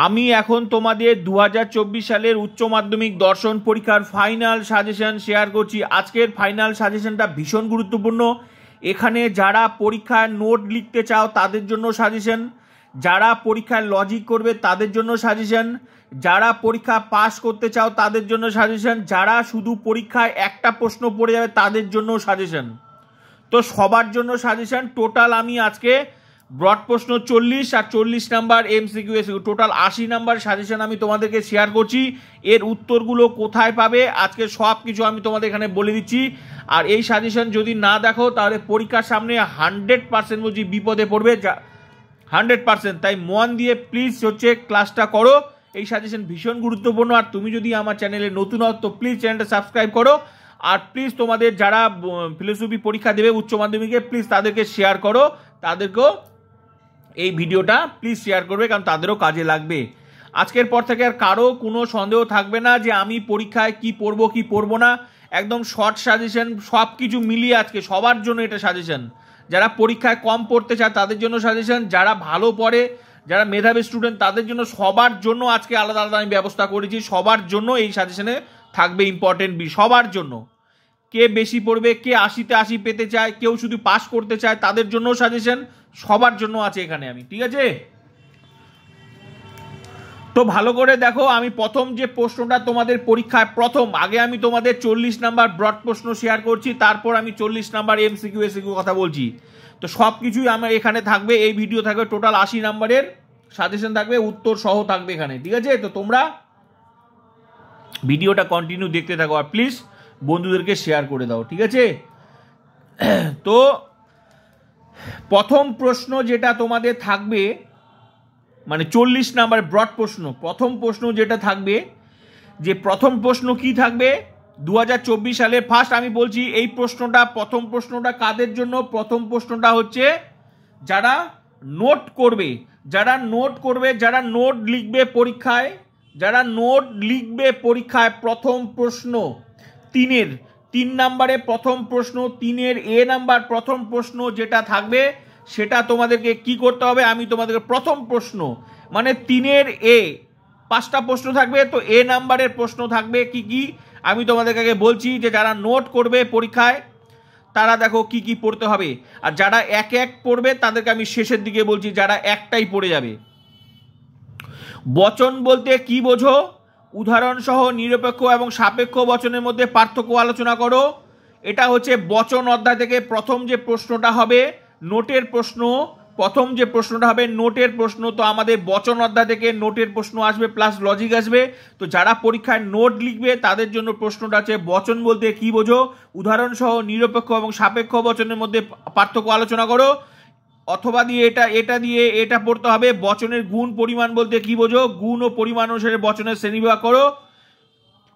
আমি এখন তোমাদের 2024 সালের উচ্চ মাধ্যমিক দর্শন পরীক্ষার ফাইনাল সাজেশন শেয়ার করছি। আজকের ফাইনাল সাজেশনটা ভীষণ গুরুত্বপূর্ণ। এখানে যারা পরীক্ষায় নোট লিখতে চাও তাদের জন্য সাজেশন, যারা পরীক্ষায় লজিক করবে তাদের জন্য সাজেশন, যারা পরীক্ষা পাস করতে চাও তাদের জন্য সাজেশন, যারা শুধু পরীক্ষায় একটা প্রশ্ন পড়ে যাবে তাদের জন্য সাজেশন। তো সবার জন্য সাজেশন। টোটাল আমি আজকে ব্রড প্রশ্ন 40 আর 40 number MCQ SQ total 80 number suggestion আমি তোমাদেরকে শেয়ার করছি। এর উত্তরগুলো কোথায় পাবে আজকে সব কিছু আমি তোমাদের এখানে বলে দিচ্ছি। আর এই সাজেশন যদি না দেখো তাহলে পরীক্ষার সামনে 100% বলছি বিপদে পড়বে, 100%। তাই মন দিয়ে প্লিজ ক্লাসটা করো। এই সাজেশন ভীষণ গুরুত্বপূর্ণ। আর তুমি যদি আমার চ্যানেলে নতুন হও তো প্লিজ চ্যানেলটা সাবস্ক্রাইব করো। আর প্লিজ তোমাদের যারা ফিলোসফি পরীক্ষা দেবে উচ্চ মাধ্যমিকে প্লিজ তাদেরকে শেয়ার করো, তাদেরকেও এই ভিডিওটা প্লিজ শেয়ার করবে, কারণ তাদেরও কাজে লাগবে। আজকের পর থেকে আর কারো কোনো সন্দেহ থাকবে না যে আমি পরীক্ষায় কি পড়বো কি পড়বো না। একদম শর্ট সাজেশন, সব কিছু মিলিয়ে আজকে সবার জন্য এটা সাজেশন। যারা পরীক্ষায় কম পড়তে চায় তাদের জন্য সাজেশন, যারা ভালো পড়ে, যারা মেধাবী স্টুডেন্ট তাদের জন্য, সবার জন্য আজকে আলাদা আলাদা আমি ব্যবস্থা করেছি। সবার জন্য এই সাজেশনে থাকবে ইম্পর্টেন্ট সবার জন্য। কে বেশি পড়বে, কে 80তে 80 পেতে চায়, কেউ শুধু পাস করতে চায় তাদের জন্য সাজেশন, সবার জন্য আছে এখানে আমি। ঠিক আছে, তো ভালো করে দেখো। আমি প্রথম যে প্রশ্নটা তোমাদের পরীক্ষায় আগে আমি তোমাদের 40 নাম্বার ব্রড প্রশ্ন শেয়ার করছি, তারপর আমি 40 নাম্বার এমসিকিউ এসকিউ কথা বলছি। তো সব কিছুই আমার এখানে থাকবে, এই ভিডিও থাকবে। টোটাল 80 নাম্বারের সাজেশন থাকবে, উত্তর সহ থাকবে এখানে। ঠিক আছে, তো তোমরা ভিডিওটা কন্টিনিউ দেখতে থাকো আর প্লিজ বন্ধুদেরকে শেয়ার করে দাও। ঠিক আছে, তো প্রথম প্রশ্ন যেটা তোমাদের থাকবে, মানে 40 নাম্বার ব্রড প্রশ্ন, প্রথম প্রশ্ন যেটা থাকবে, যে প্রথম প্রশ্ন কি থাকবে 2024 সালের ফার্স্ট আমি বলছি এই প্রশ্নটা, প্রথম প্রশ্নটা কাদের জন্য? প্রথম প্রশ্নটা হচ্ছে যারা নোট করবে, যারা নোট করবে, যারা নোট লিখবে পরীক্ষায়, যারা নোট লিখবে পরীক্ষায়। প্রথম প্রশ্ন 3 নাম্বারে প্রথম প্রশ্ন, 3 এ নাম্বার প্রথম প্রশ্ন যেটা থাকবে সেটা তোমাদেরকে কি করতে হবে? আমি তোমাদেরকে প্রথম প্রশ্ন মানে 3 এ 5টা প্রশ্ন থাকবে, তো এ নাম্বারের প্রশ্ন থাকবে কি কি আমি তোমাদেরকে আগে বলছি। যে যারা নোট করবে পরীক্ষায় তারা দেখো কি কি পড়তে হবে, আর যারা এক এক পড়বে তাদেরকে আমি শেষের দিকে বলছি, যারা একটাই পড়ে যাবে। বচন বলতে কি বোঝো? উদাহরণ সহ নিরপেক্ষ এবং সাপেক্ষ বচনের মধ্যে পার্থক্য আলোচনা করো। এটা হচ্ছে বচন অধ্যায় থেকে প্রথম যে প্রশ্নটা হবে, নোটের প্রশ্ন। প্রথম যে প্রশ্নটা হবে নোটের প্রশ্ন, তো আমাদের বচন অধ্যায় থেকে নোটের প্রশ্ন আসবে প্লাস লজিক আসবে। তো যারা পরীক্ষায় নোট লিখবে তাদের জন্য প্রশ্নটা আছে বচন বলতে কি বোঝো, উদাহরণ সহ নিরপেক্ষ এবং সাপেক্ষ বচনের মধ্যে পার্থক্য আলোচনা করো। অথবা দিয়ে এটা দিয়ে এটা পড়তে হবে, বচনের গুণ পরিমাণ বলতে কি বোঝো, গুণ ও পরিমাণ অনুসারে বচনের শ্রেণীবিভাগ করো।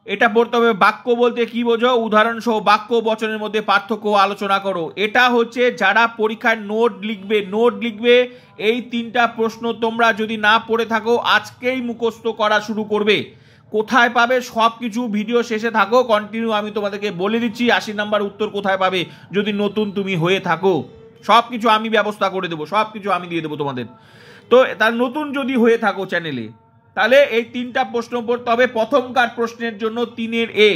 এটা পড়তে হবে বাক্য বলতে কি বোঝো, উদাহরণ সহ বাক্য বচনের মধ্যে পার্থক্য আলোচনা করো। এটা হচ্ছে যারা পরীক্ষায় নোট লিখবে। এই 3টা প্রশ্ন তোমরা যদি না পড়ে থাকো আজকেই মুখস্থ করা শুরু করবে। কোথায় পাবে সব কিছু ভিডিও শেষে থাকো কন্টিনিউ আমি তোমাদেরকে বলে দিচ্ছি। 80 নাম্বার উত্তর কোথায় পাবে যদি নতুন তুমি হয়ে থাকো, সব কিছু আমি ব্যবস্থা করে দেবো, সব কিছু আমি দিয়ে দেবো তোমাদের। তো তার নতুন যদি হয়ে থাকো চ্যানেলে, তাহলে এই 3টা প্রশ্ন পড়তে হবে। প্রথমকার প্রশ্নের জন্য 3 এ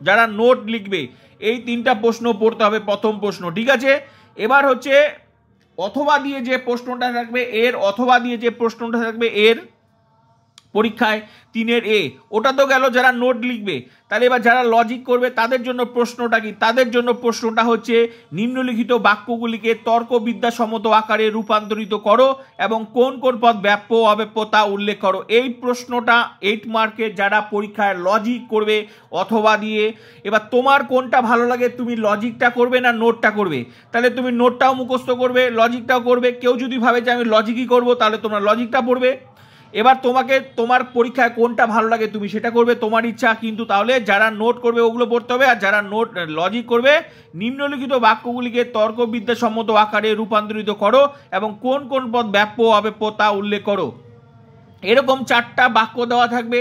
যারা নোট লিখবে এই 3টা প্রশ্ন পড়তে হবে, প্রথম প্রশ্ন। ঠিক আছে, এবার হচ্ছে অথবা দিয়ে যে প্রশ্নটা থাকবে এর, অথবা দিয়ে যে প্রশ্নটা থাকবে এর পরীক্ষায় 3 এ, ওটা তো গেল যারা নোট লিখবে। তাহলে এবার যারা লজিক করবে তাদের জন্য প্রশ্নটা কি? তাদের জন্য প্রশ্নটা হচ্ছে নিম্নলিখিত বাক্যগুলিকে তর্কবিদ্যাসম্মত আকারে রূপান্তরিত করো এবং কোন কোন পদ ব্যাপ্য অব্যাপ্য তা উল্লেখ করো। এই প্রশ্নটা 8 মার্কের যারা পরীক্ষায় লজিক করবে অথবা দিয়ে। এবার তোমার কোনটা ভালো লাগে, তুমি লজিকটা করবে না নোটটা করবে? তাহলে তুমি নোটটাও মুখস্থ করবে, লজিকটাও করবে। কেউ যদি ভাবে যে আমি লজিকই করবো তাহলে তোমরা লজিকটা পড়বে। এবার তোমার পরীক্ষায় কোনটা ভালো লাগে তুমি সেটা করবে, তোমার ইচ্ছা। কিন্তু তাহলে যারা নোট করবে ওগুলো পড়তে হবে, আর যারা নোট লজিক করবে নিম্নলিখিত বাক্যগুলিকে তর্কবিদ্যাসম্মত আকারে রূপান্তরিত করো এবং কোন কোন পদ ব্যাপ্য অব্যাপ্য তা উল্লেখ করো। এরকম 4টা বাক্য দেওয়া থাকবে।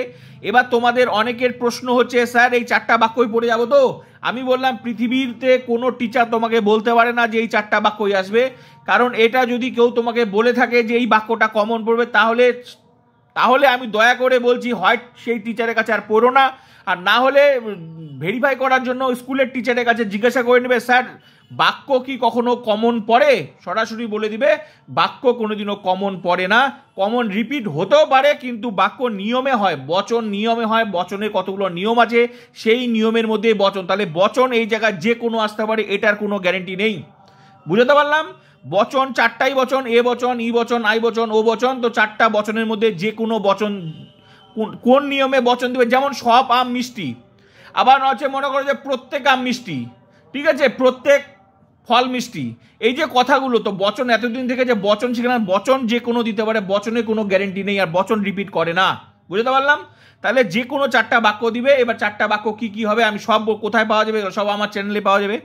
এবার তোমাদের অনেকের প্রশ্ন হচ্ছে স্যার এই 4টা বাক্যই পড়ে যাবো তো? আমি বললাম পৃথিবীতে কোনো টিচার তোমাকে বলতে পারে না যে এই 4টা বাক্যই আসবে, কারণ এটা যদি কেউ তোমাকে বলে থাকে যে এই বাক্যটা কমন পড়বে তাহলে তাহলে আমি দয়া করে বলছি, হয় সেই টিচারের কাছে আর পড়ো না, আর না হলে ভেরিফাই করার জন্য স্কুলের টিচারের কাছে জিজ্ঞাসা করে নেবে, স্যার বাক্য কি কখনো কমন পড়ে? সরাসরি বলে দিবে বাক্য কোনোদিনও কমন পড়ে না, কমন রিপিট হতেও পারে, কিন্তু বাক্য নিয়মে হয়, বচন নিয়মে হয়, বচনের কতগুলো নিয়ম আছে, সেই নিয়মের মধ্যে বচন। তাহলে বচন এই জায়গায় যে কোনো আসতে পারে, এটার কোনো গ্যারেন্টি নেই। বুঝতে পারলাম? বচন চারটাই বচন, এ বচন, ই বচন, আই বচন, ও বচন। তো চারটা বচনের মধ্যে যে কোনো বচন কোন নিয়মে বচন দেবে, যেমন সব আম মিষ্টি, আবার হচ্ছে মনে করো যে প্রত্যেক আম মিষ্টি, ঠিক আছে, প্রত্যেক ফল মিষ্টি। এই যে কথাগুলো, তো বচন এতদিন থেকে যে বচন সেখানে বচন যে কোনো দিতে পারে, বচনের কোনো গ্যারেন্টি নেই, আর বচন রিপিট করে না। বুঝতে পারলাম? তাহলে যে কোনো চারটা বাক্য দিবে। এবার চারটা বাক্য কি কি হবে, আমি সব কোথায় পাওয়া যাবে, সব আমার চ্যানেলে পাওয়া যাবে।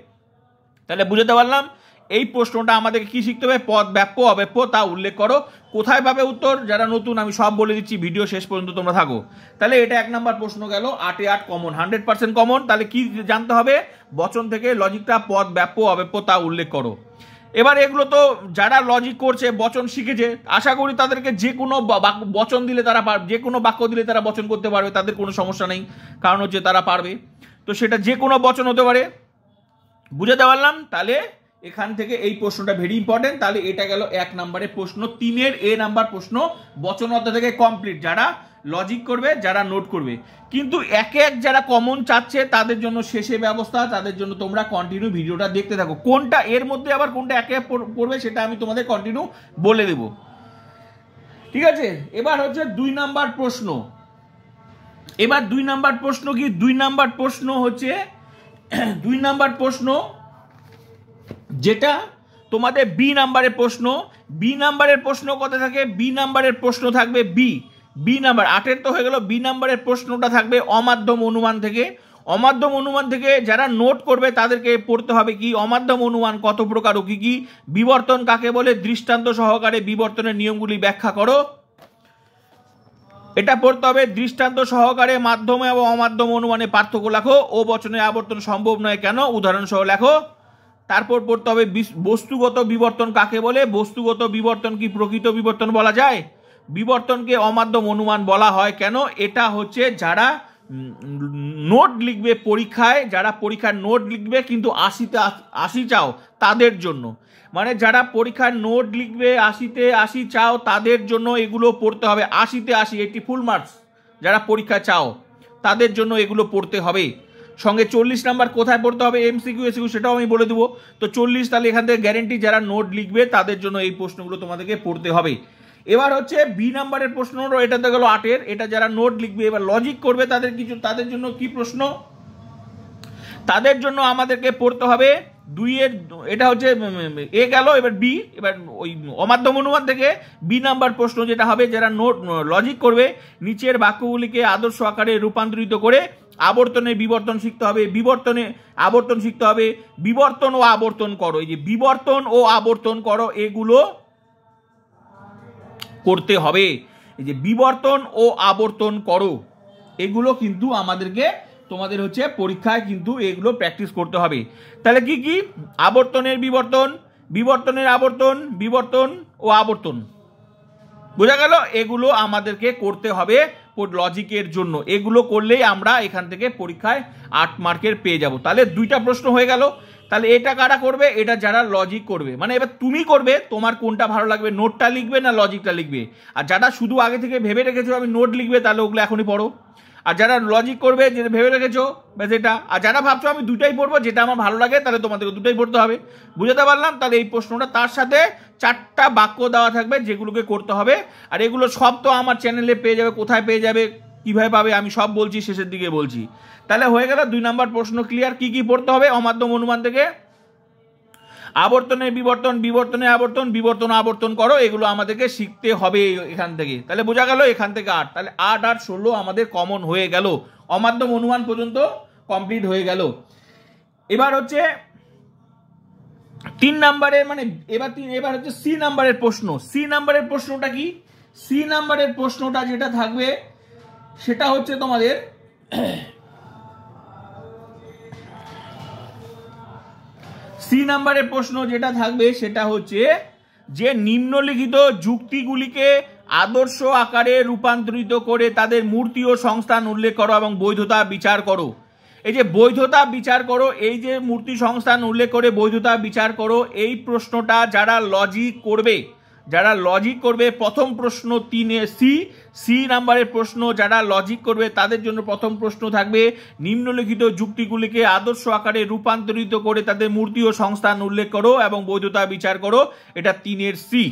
তাহলে বুঝতে পারলাম এই প্রশ্নটা আমাদেরকে কি শিখতে হবে, পদ ব্যাপ্য অব্যাপ্য তা উল্লেখ করো। কোথায় পাবে উত্তর, যারা নতুন আমি সব বলে দিচ্ছি, ভিডিও শেষ পর্যন্ত তোমরা থাকো। তাহলে এটা 1 নম্বর প্রশ্ন গেল, 8 এ 8 কমন, 100% কমন। তাহলে কি জানতে হবে, বচন থেকে লজিকটা, পদ ব্যাপ্য অব্যাপ্য তা উল্লেখ করো। এবার এগুলো তো যারা লজিক করছে, বচন শিখেছে, আশা করি তাদেরকে যে কোনো বচন দিলে তারা পারবে, যে কোনো বাক্য দিলে তারা বচন করতে পারবে, তাদের কোনো সমস্যা নেই, কারণ হচ্ছে তারা পারবে। তো সেটা যে কোনো বচন হতে পারে। বুঝাতে পারলাম? তাহলে এখান থেকে এই প্রশ্নটা ভেরি ইম্পর্টেন্ট। তাহলে এটা গেল 1 নম্বরের প্রশ্ন, 3 এ নাম্বার প্রশ্ন, বচন অধ্যায় থেকে কমপ্লিট, যারা লজিক করবে, যারা নোট করবে। কিন্তু এক যারা কমন চাচ্ছে তাদের জন্য শেষে ব্যবস্থা, তাদের জন্য তোমরা কন্টিনিউ ভিডিওটা দেখতে থাকো। কোনটা এর মধ্যে আবার কোনটা একে পড়বে সেটা আমি তোমাদের কন্টিনিউ বলে দেব, ঠিক আছে? এবার হচ্ছে 2 নাম্বার প্রশ্ন। এবার 2 নাম্বার প্রশ্ন কি, 2 নাম্বার প্রশ্ন হচ্ছে 2 নাম্বার প্রশ্ন যেটা তোমাদের বি নাম্বারের প্রশ্ন। বি নাম্বারের প্রশ্ন কত থাকে, বি নাম্বারের প্রশ্ন থাকবে বি নাম্বার 8 তো হয়ে গেল। বি নাম্বারের প্রশ্নটা থাকবে অমাধ্যম অনুমান থেকে। অমাধ্যম অনুমান থেকে যারা নোট করবে তাদেরকে পড়তে হবে কি, অমাধ্যম অনুমান কত প্রকার ও কি কি, বিবর্তন কাকে বলে, দৃষ্টান্ত সহকারে বিবর্তনের নিয়মগুলি ব্যাখ্যা করো। এটা পড়তে হবে। দৃষ্টান্ত সহকারে মাধ্যম এবং অমাধ্যম অনুমানে পার্থক্য লেখো। ও বচনে আবর্তন সম্ভব নয় কেন, উদাহরণ সহ লেখো। তারপর পড়তে হবে বস্তুগত বিবর্তন কাকে বলে। বস্তুগত বিবর্তন কি প্রকৃত বিবর্তন বলা যায়? বিবর্তনকে অমাধ্যম অনুমান বলা হয় কেন? এটা হচ্ছে যারা নোট লিখবে পরীক্ষায়, যারা পরীক্ষার নোট লিখবে কিন্তু 80-তে 80 চাও তাদের জন্য, মানে যারা পরীক্ষার নোট লিখবে 80-তে 80 চাও তাদের জন্য এগুলো পড়তে হবে। 80-তে 80 80 ফুল মার্কস যারা পরীক্ষা চাও তাদের জন্য এগুলো পড়তে হবে। সঙ্গে 40 নাম্বার কোথায় পড়তে হবে, এমসিকিউ এসিকিউ সেটাও আমি বলে দেবো। তো 40, তাহলে এখান থেকে গ্যারেন্টি যারা নোট লিখবে তাদের জন্য এই প্রশ্নগুলো তোমাদেরকে পড়তে হবে। এবার হচ্ছে বি নাম্বারের প্রশ্ন, এটা তো গেল 8 এর, এটা যারা নোট লিখবে এবার লজিক করবে তাদের জন্য কি প্রশ্ন, তাদের জন্য আমাদেরকে পড়তে হবে 2 এর, এটা হচ্ছে এ গেল। এবার বি, এবার ওই অমাধ্যম অনুমান থেকে বি নাম্বার প্রশ্ন যেটা হবে, যারা নোট লজিক করবে, নিচের বাক্যগুলিকে আদর্শ আকারে রূপান্তরিত করে আবর্তনে বিবর্তন শিখতে হবে, বিবর্তনে আবর্তন শিখতে হবে, বিবর্তন ও আবর্তন করো। এই যে বিবর্তন ও আবর্তন করো এগুলো করতে হবে। এই যে বিবর্তন ও আবর্তন করো এগুলো কিন্তু আমাদেরকে তোমাদের হচ্ছে পরীক্ষায় কিন্তু এগুলো প্র্যাকটিস করতে হবে। তাহলে কি কি, আবর্তনের বিবর্তন, বিবর্তনের আবর্তন, বিবর্তন ও আবর্তন, বোঝা গেল? এগুলো আমাদেরকে করতে হবে লজিকের জন্য। এগুলো করলেই আমরা এখান থেকে পরীক্ষায় 8 মার্কের পেয়ে যাব। তাহলে 2টা প্রশ্ন হয়ে গেল। তাহলে এটা কারা করবে, এটা যারা লজিক করবে। মানে এবার তুমি করবে, তোমার কোনটা ভালো লাগবে, নোটটা লিখবে না লজিকটা লিখবে। আর যারা শুধু আগে থেকে ভেবে রেখেছো আমি নোট লিখবে, তাহলে ওগুলো এখনই পড়ো। আর যারা লজিক করবে, যেটা ভেবে রেখেছো যেটা, আর যারা ভাবছো আমি দুটাই পড়বো, যেটা আমার ভালো লাগে, তাহলে তোমাদেরকে দুটাই পড়তে হবে। বুঝাতে পারলাম? তাহলে এই প্রশ্নটা তার সাথে 4টা বাক্য দেওয়া থাকবে যেগুলোকে করতে হবে। আর এগুলো সব তো আমার চ্যানেলে পেয়ে যাবে। কোথায় পেয়ে যাবে, কিভাবে পাবে, আমি সব বলছি, শেষের দিকে বলছি। তাহলে হয়ে গেল 2 নাম্বার প্রশ্ন ক্লিয়ার। কি কি পড়তে হবে, অমাধ্যম অনুমান থেকে আবর্তনের বিবর্তন, বিবর্তনের আবর্তন, বিবর্তন আবর্তন করো, এগুলো আমাদেরকে শিখতে হবে এখান থেকে। তাহলে বোঝা গেল এখান থেকে 8, তাহলে 8 আর 16 আমাদের কমন হয়ে গেল, অমাধ্যম অনুমান পর্যন্ত কমপ্লিট হয়ে গেল। এবার হচ্ছে 3 নাম্বারের, মানে এবার হচ্ছে সি নাম্বারের প্রশ্ন। সি নাম্বারের প্রশ্নটা কি, সি নাম্বারের প্রশ্নটা যেটা থাকবে সেটা হচ্ছে তোমাদের সি নাম্বারের প্রশ্ন যেটা থাকবে সেটা হচ্ছে যে নিম্নলিখিত যুক্তিগুলিকে আদর্শ আকারে রূপান্তরিত করে তাদের মূর্তি ও সংস্থান উল্লেখ করো এবং বৈধতা বিচার করো। এই যে বৈধতা বিচার করো, এই যে মূর্তি সংস্থান উল্লেখ করে বৈধতা বিচার করো, এই প্রশ্নটা যারা লজিক করবে প্রথম প্রশ্ন 3 সি নাম্বারের প্রশ্ন যারা লজিক করবে তাদের জন্য প্রথম প্রশ্ন থাকবে নিম্নলিখিত যুক্তিগুলিকে আদর্শ আকারে রূপান্তরিত করে তাদের মূর্তি ও সংস্থান উল্লেখ করো এবং বৈধতা বিচার করো। এটা 3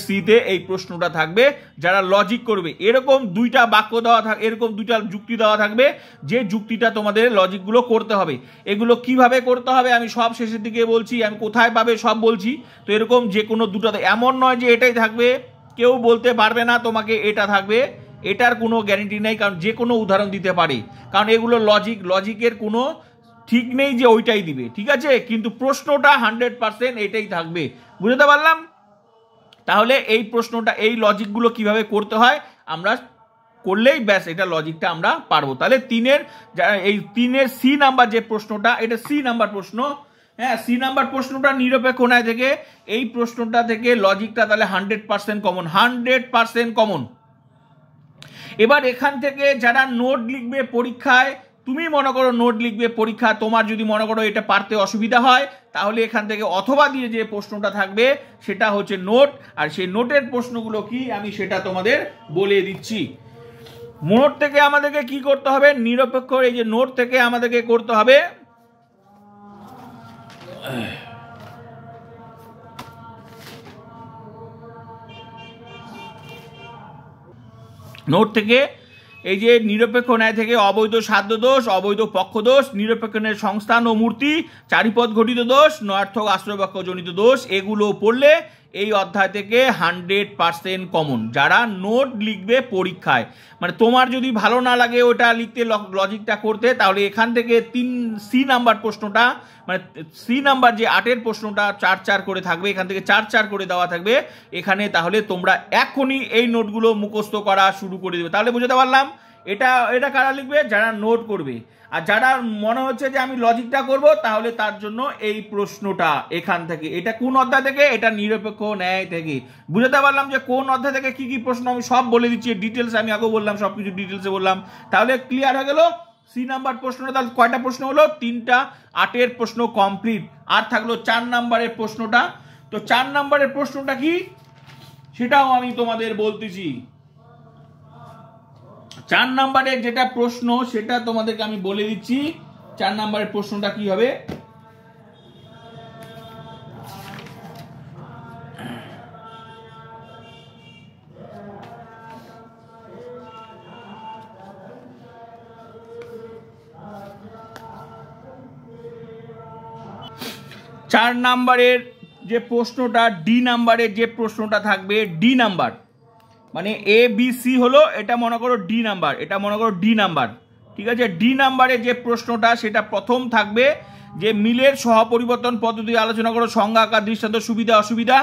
সিতে এই প্রশ্নটা থাকবে যারা লজিক করবে। এরকম 2টা বাক্য দেওয়া থাকবে, এরকম 2টা যুক্তি দেওয়া থাকবে, যে যুক্তিটা তোমাদের লজিকগুলো করতে হবে। এগুলো কিভাবে করতে হবে আমি সব শেষের দিকে বলছি, আমি কোথায় পাবে সব বলছি। তো এরকম যে কোনো 2টা, এমন নয় যে এটাই থাকবে, কেউ বলতে পারবে না তোমাকে এটা থাকবে, এটার কোনো গ্যারান্টি নেই, কারণ যে কোনো উদাহরণ দিতে পারে, কারণ এগুলো লজিকের কোনো ঠিক নেই যে ওইটাই দিবে, ঠিক আছে। কিন্তু প্রশ্নটা 100% এটাই থাকবে, বুঝতে পারলাম? তাহলে এই প্রশ্নটা, এই লজিকগুলো কিভাবে করতে হয় আমরা করলেই ব্যাস এটা লজিকটা আমরা পারবো। তাহলে 3-এর সি নাম্বার যে প্রশ্নটা, এটা সি নাম্বার প্রশ্ন, হ্যাঁ, সি নাম্বার প্রশ্নটা নিরপেক্ষ ন্যায় থেকে, এই প্রশ্নটা থেকে লজিকটা তাহলে 100% কমন। এবার এখান থেকে যারা নোট লিখবে পরীক্ষায়, তুমি মনে করো নোট লিখবে পরীক্ষা, তোমার যদি মনে করো এটা পারতে অসুবিধা হয়, তাহলে এখান থেকে অথবা দিয়ে যে প্রশ্নটা থাকবে সেটা হচ্ছে নোট। আর সেই নোটের প্রশ্নগুলো কি আমি সেটা তোমাদের বলে দিচ্ছি। নোট থেকে আমাদেরকে কি করতে হবে, নিরপেক্ষ এই যে নোট থেকে আমাদেরকে করতে হবে, নোট থেকে এই যে নিরপেক্ষ ন্যায় থেকে অবৈধ সাধ্য দোষ, অবৈধ পক্ষ দোষ, নিরপেক্ষ ন্যায়ের সংস্থান ও মূর্তি, চারিপদ ঘটিত দোষ, নয়ার্থক আশ্রয়বাক্য জনিত দোষ, এগুলো পড়লে এই অধ্যায় থেকে 100% কমন। যারা নোট লিখবে পরীক্ষায়, মানে তোমার যদি ভালো না লাগে ওটা লিখতে, লজিকটা করতে, তাহলে এখান থেকে 3 নাম্বার প্রশ্নটা, মানে সি নাম্বার যে 8-এর প্রশ্নটা 4 করে থাকবে, এখান থেকে 4 করে দেওয়া থাকবে এখানে, তাহলে তোমরা এখনই এই নোটগুলো মুখস্থ করা শুরু করে দেবে। তাহলে বুঝতে পারলাম এটা কারা লিখবে, যারা নোট করবে। আর যারা মনে হচ্ছে যে আমি লজিকটা করব, তাহলে তার জন্য এই প্রশ্নটা এখান থেকে, এটা কোন অধ্যায় থেকে, এটা নিরপেক্ষ ন্যায় থেকে। বুঝতে পারলাম যে কোন অধ্যায় থেকে কি কি প্রশ্ন আমি সব বলে দিচ্ছি, ডিটেলস আমি আগে বললাম, সবকিছু ডিটেলসে বললাম। তাহলে ক্লিয়ার হয়ে গেল সি নাম্বার প্রশ্নটা। তাহলে কয়টা প্রশ্ন হলো, 3টা, 8-এর প্রশ্ন কমপ্লিট। আর থাকলো 4 নাম্বারের প্রশ্নটা। তো 4 নাম্বারের প্রশ্নটা কি সেটাও আমি তোমাদের বলতেছি। 4 নাম্বারের যেটা প্রশ্ন সেটা তোমাদেরকে আমি বলে দিচ্ছি। 4 নাম্বারের প্রশ্নটা কি হবে, চার নাম্বারের যে প্রশ্নটা, ডি নাম্বারের যে প্রশ্নটা থাকবে, ডি নাম্বার মানে এ বি সি হলো, এটা মনে করো ডি নাম্বার, এটা মনে করো ডি নাম্বার, ঠিক আছে। ডি নাম্বারের যে প্রশ্নটা সেটা প্রথম থাকবে যে মিলের সহপরিবর্তন পদ্ধতি আলোচনা করো, সংজ্ঞা, আকার, দৃষ্টান্ত, সুবিধা অসুবিধা।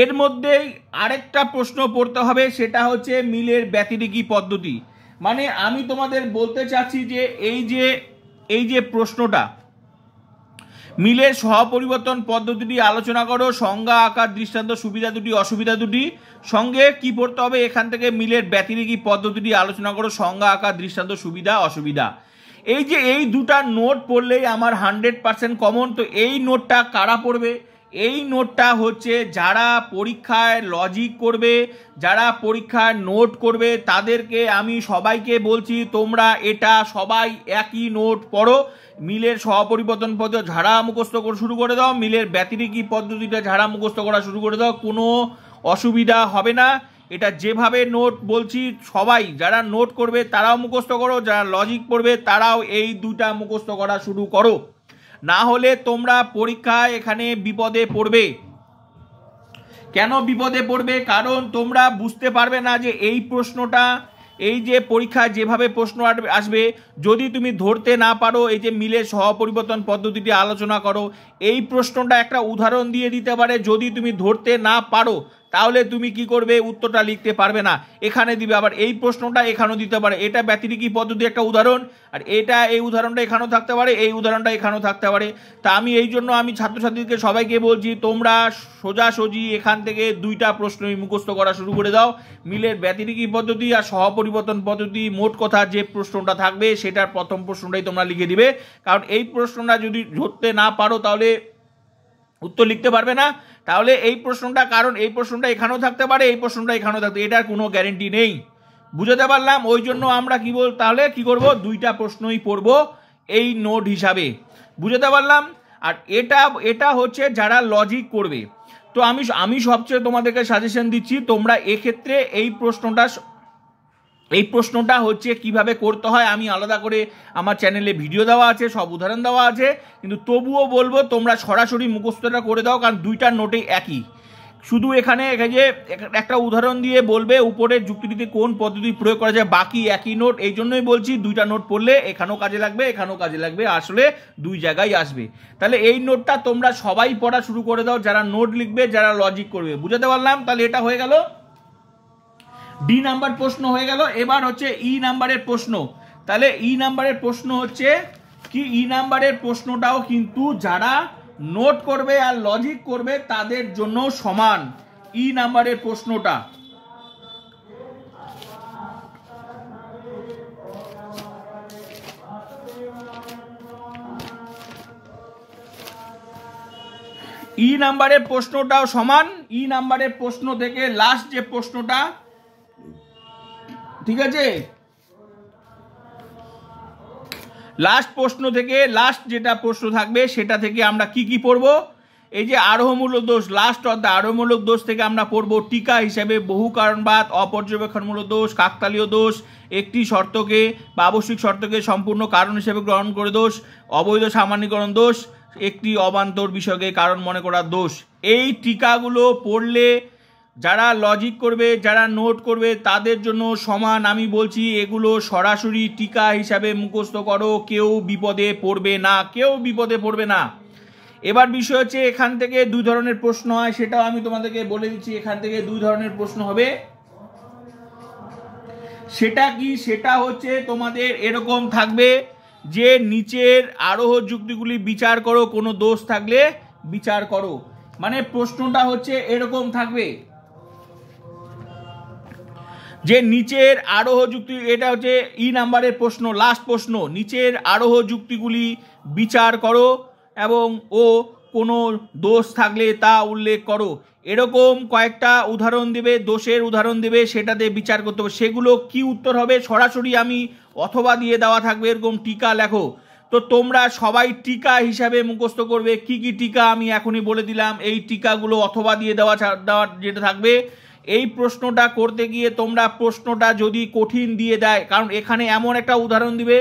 এর মধ্যেই আরেকটা প্রশ্ন পড়তে হবে, সেটা হচ্ছে মিলের ব্যতিরেকি পদ্ধতি। মানে আমি তোমাদের বলতে চাচ্ছি যে এই যে প্রশ্নটা, মিলের সহপরিবর্তন পদ্ধতিটি আলোচনা করো, সংজ্ঞা, আকার, দৃষ্টান্ত, সুবিধা দুটি, অসুবিধা দুটি। সঙ্গে কি পড়তে হবে, এখান থেকে মিলের ব্যতিরেকি পদ্ধতিটি আলোচনা করো, সংজ্ঞা, আকার, দৃষ্টান্ত, সুবিধা অসুবিধা। এই যে এই 2টা নোট পড়লেই আমার 100% কমন। তো এই নোটটা কারা পড়বে, এই নোটটা হচ্ছে যারা পরীক্ষায় লজিক করবে, যারা পরীক্ষায় নোট করবে, তাদেরকে আমি সবাইকে বলছি তোমরা এটা সবাই একই নোট পড়ো। মিলের সহপরিবর্তন পদ্ধতি ঝাড়া মুখস্থ করে শুরু করে দাও, মিলের ব্যতিরেকি পদ্ধতিটা ঝাড়া মুখস্থ করা শুরু করে দাও, কোনো অসুবিধা হবে না। এটা যেভাবে নোট বলছি সবাই যারা নোট করবে তারাও মুখস্থ করো, যারা লজিক পড়বে তারাও এই 2টা মুখস্থ করা শুরু করো, না হলে তোমরা পরীক্ষায় এখানে বিপদে পড়বে। কেন বিপদে পড়বে, কারণ তোমরা বুঝতে পারবে না যে এই প্রশ্নটা, এই যে পরীক্ষায় যেভাবে প্রশ্ন আসবে, যদি তুমি ধরতে না পারো এই যে মিলের সহপরিবর্তন পদ্ধতিটি আলোচনা করো, এই প্রশ্নটা একটা উদাহরণ দিয়ে দিতে পারে। যদি তুমি ধরতে না পারো তাহলে তুমি কি করবে, উত্তরটা লিখতে পারবে না, এখানে দিবে। আবার এই প্রশ্নটা এখানেও দিতে পারে, এটা ব্যতিরেকি পদ্ধতি একটা উদাহরণ, আর এটা এই উদাহরণটা এখানেও থাকতে পারে, এই উদাহরণটা এখানেও থাকতে পারে। তা আমি এই জন্য আমি ছাত্রছাত্রীদেরকে সবাইকে বলছি, তোমরা সোজাসুজি এখান থেকে দুইটা প্রশ্নই মুখস্থ করা শুরু করে দাও, মিলের ব্যতিরেকি পদ্ধতি আর সহপরিবর্তন পদ্ধতি। মোট কথা যে প্রশ্নটা থাকবে সেটার প্রথম প্রশ্নটাই তোমরা লিখে দিবে, কারণ এই প্রশ্নটা যদি ধরতে না পারো তাহলে উত্তর লিখতে পারবে না। তাহলে এই প্রশ্নটা, কারণ এই প্রশ্নটা এখানেও থাকতে পারে, এই প্রশ্নটা এখানেও থাকতে, এটার কোনো গ্যারেন্টি নেই। বুঝতে পারলাম? ওই জন্য আমরা কি তাহলে কি করব, দুইটা প্রশ্নই পড়ব এই নোট হিসাবে। বুঝতে পারলাম? আর এটা হচ্ছে যারা লজিক করবে। তো আমি সবচেয়ে তোমাদেরকে সাজেশন দিচ্ছি, তোমরা এক্ষেত্রে এই প্রশ্নটা হচ্ছে কিভাবে করতে হয় আমি আলাদা করে আমার চ্যানেলে ভিডিও দেওয়া আছে, সব উদাহরণ দেওয়া আছে, কিন্তু তবুও বলবো তোমরা সরাসরি মুখস্থটা করে দাও, কারণ দুইটার নোটেই একই। শুধু এখানে যে একটা উদাহরণ দিয়ে বলবে উপরের যুক্তিটিতে কোন পদ্ধতি প্রয়োগ করা যায়, বাকি একই নোট। এই জন্যই বলছি দুইটা নোট পড়লে এখানেও কাজে লাগবে, এখানেও কাজে লাগবে, আসলে দুই জায়গায় আসবে। তাহলে এই নোটটা তোমরা সবাই পড়া শুরু করে দাও, যারা নোট লিখবে, যারা লজিক করবে। বুঝতে পারলাম? তাহলে এটা হয়ে গেল ডি নাম্বার প্রশ্ন হয়ে গেল। এবার হচ্ছে ই নাম্বারের প্রশ্ন। তাহলে ই নাম্বারের প্রশ্ন হচ্ছে কি, ই নাম্বারের প্রশ্নটাও কিন্তু যারা নোট করবে আর লজিক করবে তাদের জন্য সমান। ই নাম্বারের প্রশ্নটা ই নাম্বারের প্রশ্নটাও সমান। ই নাম্বারের প্রশ্ন থেকে লাস্ট যে প্রশ্নটা, ঠিক আছে, লাস্ট প্রশ্ন থেকে লাস্ট যেটা প্রশ্ন থাকবে সেটা থেকে আমরা কি কি পড়বো, এই যে আরোহমূলক দোষ, লাস্ট অধ্যায় আরোহমূলক দোষ থেকে আমরা পড়বো টিকা হিসেবে বহু কারণবাদ, অপর্যবেক্ষণমূলক দোষ, কাকতালীয় দোষ, একটি শর্তকে বা আবশ্যিক শর্তকে সম্পূর্ণ কারণ হিসেবে গ্রহণ করে দোষ, অবৈধ সামান্যীকরণ দোষ, একটি অবান্তর বিষয়কে কারণ মনে করার দোষ। এই টিকাগুলো পড়লে যারা লজিক করবে, যারা নোট করবে তাদের জন্য সমান। আমি বলছি এগুলো সরাসরি টিকা হিসাবে মুখস্থ করো, কেউ বিপদে পড়বে না, কেউ বিপদে পড়বে না। এবার বিষয় হচ্ছে এখান থেকে দুই ধরনের প্রশ্ন হয়, সেটাও আমি তোমাদেরকে বলে দিচ্ছি। এখান থেকে দুই ধরনের প্রশ্ন হবে। সেটা কি, সেটা হচ্ছে তোমাদের এরকম থাকবে যে নিচের আরোহ যুক্তিগুলি বিচার করো, কোনো দোষ থাকলে বিচার করো। মানে প্রশ্নটা হচ্ছে এরকম থাকবে যে নিচের আরোহ যুক্তি, এটা হচ্ছে ই নাম্বারের প্রশ্ন, লাস্ট প্রশ্ন, নিচের আরোহ যুক্তিগুলি বিচার করো এবং কোনো দোষ থাকলে তা উল্লেখ করো। এরকম কয়েকটা উদাহরণ দেবে, দোষের উদাহরণ দেবে, সেটাতে বিচার করতে হবে। সেগুলো কি উত্তর হবে, সরাসরি আমি অথবা দিয়ে দেওয়া থাকবে, এরকম টিকা লেখো। তো তোমরা সবাই টিকা হিসাবে মুখস্থ করবে। কি কি টিকা আমি এখনই বলে দিলাম, এই টিকাগুলো অথবা দিয়ে দেওয়া যেটা থাকবে। এই প্রশ্নটা করতে গিয়ে তোমরা প্রশ্নটা যদি কঠিন দিয়ে দেয়, কারণ এখানে এমন একটা উদাহরণ দিবে,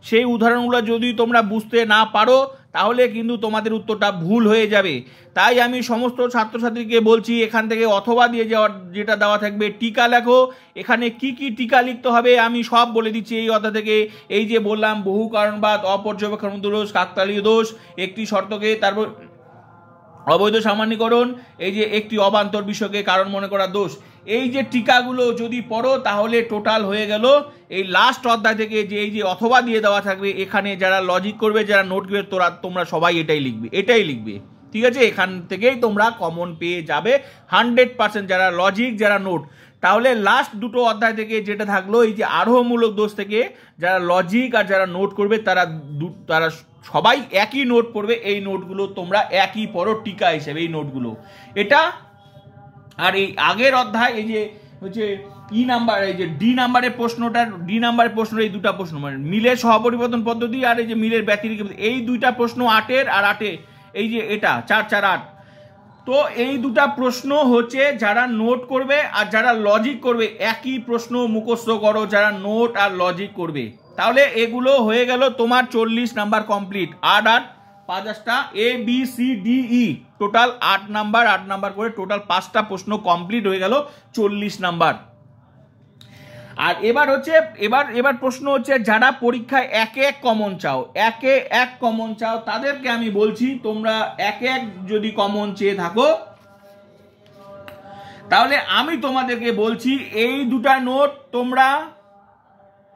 সেই উদাহরণগুলো যদি তোমরা বুঝতে না পারো তাহলে কিন্তু তোমাদের উত্তরটা ভুল হয়ে যাবে। তাই আমি সমস্ত ছাত্রছাত্রীকে বলছি এখান থেকে অথবা দিয়ে যাওয়ার যেটা দেওয়া থাকবে টিকা লেখো। এখানে কি কি টিকা লিখতে হবে আমি সব বলে দিচ্ছি এই অধ্যায় থেকে। এই যে বললাম বহু কারণবাদ, অপর্যবেক্ষণ দোষ, কাকতালীয় দোষ, একটি শর্তকে, তারপর অবৈধ সামান্যীকরণ, এই যে একটি অবান্তর বিষয়কে কারণ মনে করা দোষ। এই যে টিকাগুলো যদি পড়ো তাহলে টোটাল হয়ে গেল এই লাস্ট অধ্যায় থেকে যে এই যে অথবা দিয়ে দেওয়া থাকবে, এখানে যারা লজিক করবে, যারা নোট করবে, তোমরা সবাই এটাই লিখবে। ঠিক আছে, এখান থেকেই তোমরা কমন পেয়ে যাবে 100%, যারা লজিক, যারা নোট। তাহলে লাস্ট দুটো অধ্যায় থেকে যেটা থাকলো, এই যে আরোহমূলক দোষ থেকে যারা লজিক আর যারা নোট করবে তারা সবাই একই নোট পড়বে। এই নোটগুলো তোমরা একই পড়ো টিকা হিসেবে, এই নোটগুলো এটা। আর এই আগের অধ্যায় এই যে হচ্ছে ই নাম্বার, এই যে ডি নাম্বারের প্রশ্নটা, এই দুটা প্রশ্ন মানে মিলের সহপরিবর্তন পদ্ধতি আর এই যে মিলের ব্যতিরেক, এই দুইটা প্রশ্ন 8-এর আর 8-এ, এই যে এটা 4-4-8। তো এই দুটা প্রশ্ন হচ্ছে যারা নোট করবে আর যারা লজিক করবে একই প্রশ্ন মুখস্থ করো, যারা নোট আর লজিক করবে। তাহলে এগুলো হয়ে গেল তোমার 40 নাম্বার কমপ্লিট। 8-8-5-8টা ABCDE টোটাল 8 নাম্বার করে টোটাল 5টা প্রশ্ন কমপ্লিট হয়ে গেল, 40 নাম্বার। আর এবার প্রশ্ন হচ্ছে যারা পরীক্ষায় একে এক কমন চাও তাদেরকে আমি বলছি তোমরা এক যদি কমন চেয়ে থাকো তাহলে আমি তোমাদেরকে বলছি এই দুটা নোট তোমরা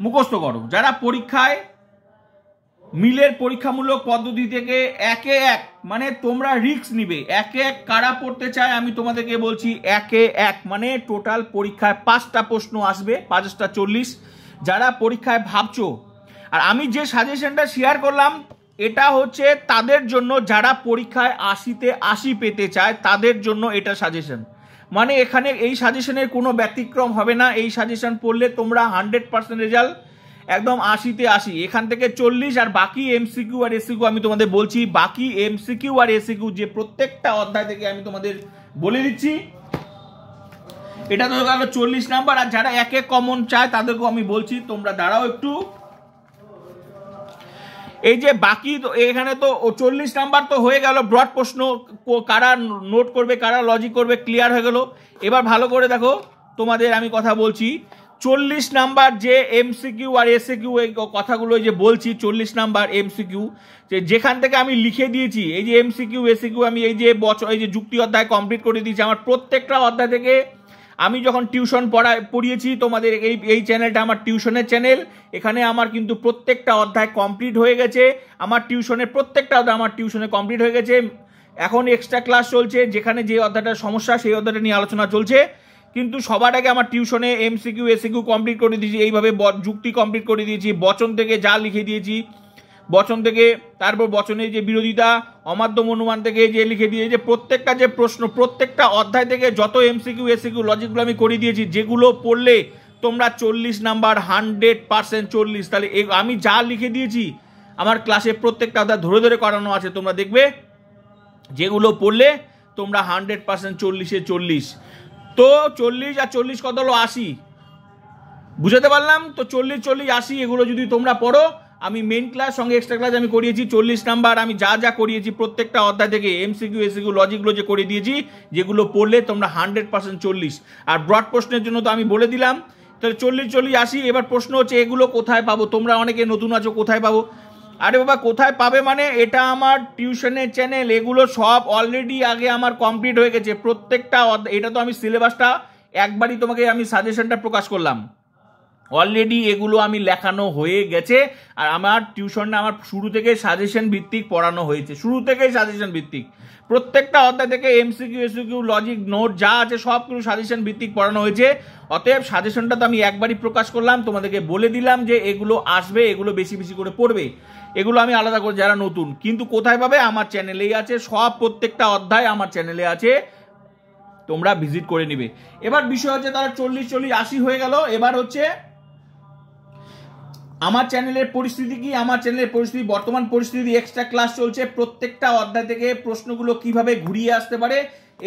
মুখস্থ করো। যারা পরীক্ষায় মিলের পরীক্ষামূলক পদ্ধতি থেকে একে এক, মানে তোমরা রিস্ক নিবে, একে এক কারা পড়তে চায় আমি তোমাদেরকে বলছি একে এক মানে টোটাল পরীক্ষায় 5টা প্রশ্ন আসবে, 5টা 40। যারা পরীক্ষায় ভাবছো, আর আমি যে সাজেশনটা শেয়ার করলাম এটা হচ্ছে তাদের জন্য যারা পরীক্ষায় 80তে 80 পেতে চায় তাদের জন্য এটা সাজেশন। মানে এখানে এই সাজেশনের কোনো ব্যতিক্রম হবে না। এই সাজেশন পড়লে তোমরা 100% রেজাল্ট, একদম 80তে 80। এখান থেকে 40 আর বাকি এমসিকিউ আর এসিকিউ আমি তোমাদের বলছি, বাকি এমসিকিউ আর এসিকিউ যে প্রত্যেকটা অধ্যায় থেকে আমি তোমাদের বলে দিচ্ছি। এটা তো গেল 40 নাম্বার। আর যারা একে কমন চায় তাদেরকেও আমি বলছি তোমরা দাঁড়াও একটু, এই যে বাকি তো এখানে তো 40 নাম্বার তো হয়ে গেল। ব্রড প্রশ্ন কারা নোট করবে কারা লজিক করবে ক্লিয়ার হয়ে গেল। এবার ভালো করে দেখো, তোমাদের আমি কথা বলছি 40 নাম্বার যে এমসিকিউ আর এসিকিউ এই কথাগুলো যে বলছি, 40 নাম্বার এমসিকিউ যেখান থেকে আমি লিখে দিয়েছি, এই যে এমসিকিউ এসিকিউ আমি এই যে যুক্তি অধ্যায় কমপ্লিট করে দিয়েছি। আমার প্রত্যেকটা অধ্যায় থেকে আমি যখন টিউশন পড়িয়েছি তোমাদের, এই চ্যানেলটা আমার টিউশনের চ্যানেল, এখানে আমার কিন্তু প্রত্যেকটা অধ্যায় কমপ্লিট হয়ে গেছে। আমার টিউশনের প্রত্যেকটা অধ্যায় আমার টিউশনে কমপ্লিট হয়ে গেছে। এখন এক্সট্রা ক্লাস চলছে, যেখানে যে অধ্যায়টার সমস্যা সেই অধ্যায়টা নিয়ে আলোচনা চলছে। কিন্তু সবার আগে আমার টিউশনে এমসিকিউ এসিকিউ কমপ্লিট করে দিয়েছি, এইভাবে যুক্তি কমপ্লিট করে দিয়েছি, বচন থেকে যা লিখে দিয়েছি, বচন থেকে তারপর বচনের যে বিরোধিতা, অমাধ্যম অনুমান থেকে যে লিখে দিয়ে যে প্রত্যেকটা যে প্রশ্ন, প্রত্যেকটা অধ্যায় থেকে যত এমসিকিউ এসিকিউ লজিকগুলো আমি করে দিয়েছি, যেগুলো পড়লে তোমরা 40 নাম্বার 100% 40। তাহলে আমি যা লিখে দিয়েছি আমার ক্লাসে প্রত্যেকটা অধ্যায় ধরে ধরে করানো আছে, তোমরা দেখবে যেগুলো পড়লে তোমরা 100% 40-এ 40। তো 40 আর 40 কত হলো 80, বুঝাতে পারলাম তো? 40 40 80 এগুলো যদি তোমরা পড়ো, আমি মেইন ক্লাস সঙ্গে এক্সট্রা ক্লাস আমি করিয়েছি 40 নাম্বার। আমি যা যা করিয়েছি প্রত্যেকটা অধ্যায় থেকে এমসিকিউ এসিকিউ লজিকগুলো যে করে দিয়েছি, যেগুলো পড়লে তোমরা 100% 40। আর ব্রড প্রশ্নের জন্য তো আমি বলে দিলাম। তাহলে 40 40 80। এবার প্রশ্ন হচ্ছে এগুলো কোথায় পাবো? তোমরা অনেকে নতুন আছো, কোথায় পাবো? আরে বাবা কোথায় পাবে মানে, এটা আমার টিউশনের চ্যানেল, এগুলো সব অলরেডি আগে আমার কমপ্লিট হয়ে গেছে প্রত্যেকটা। এটা তো আমি সিলেবাসটা একবারই তোমাকে আমি সাজেশনটা প্রকাশ করলাম, অলরেডি এগুলো আমি লেখানো হয়ে গেছে। আর আমার টিউশনটা আমার শুরু থেকে সাজেশন ভিত্তিক পড়ানো হয়েছে, শুরু থেকেই সাজেশন ভিত্তিক। প্রত্যেকটা অধ্যায় থেকে এমসিকিউ এসিকিউ লজিক নোট যা আছে সব কিছু সাজেশন ভিত্তিক পড়ানো হয়েছে। অতএব সাজেশনটা তো আমি একবারই প্রকাশ করলাম, তোমাদেরকে বলে দিলাম যে এগুলো আসবে, এগুলো বেশি বেশি করে পড়বে, এগুলো আমি আলাদা করে যারা নতুন। কিন্তু কোথায় পাবে? আমার চ্যানেলেই আছে, সব প্রত্যেকটা অধ্যায় আমার চ্যানেলে আছে, তোমরা ভিজিট করে নিবে। এবার বিষয় হচ্ছে তারা 40 40 80 হয়ে গেল। এবার হচ্ছে আমার চ্যানেলের পরিস্থিতি কি? আমার চ্যানেলের পরিস্থিতি, বর্তমান পরিস্থিতি, এক্সট্রা ক্লাস চলছে প্রত্যেকটা অধ্যায় থেকে প্রশ্নগুলো কিভাবে ঘুরিয়ে আসতে পারে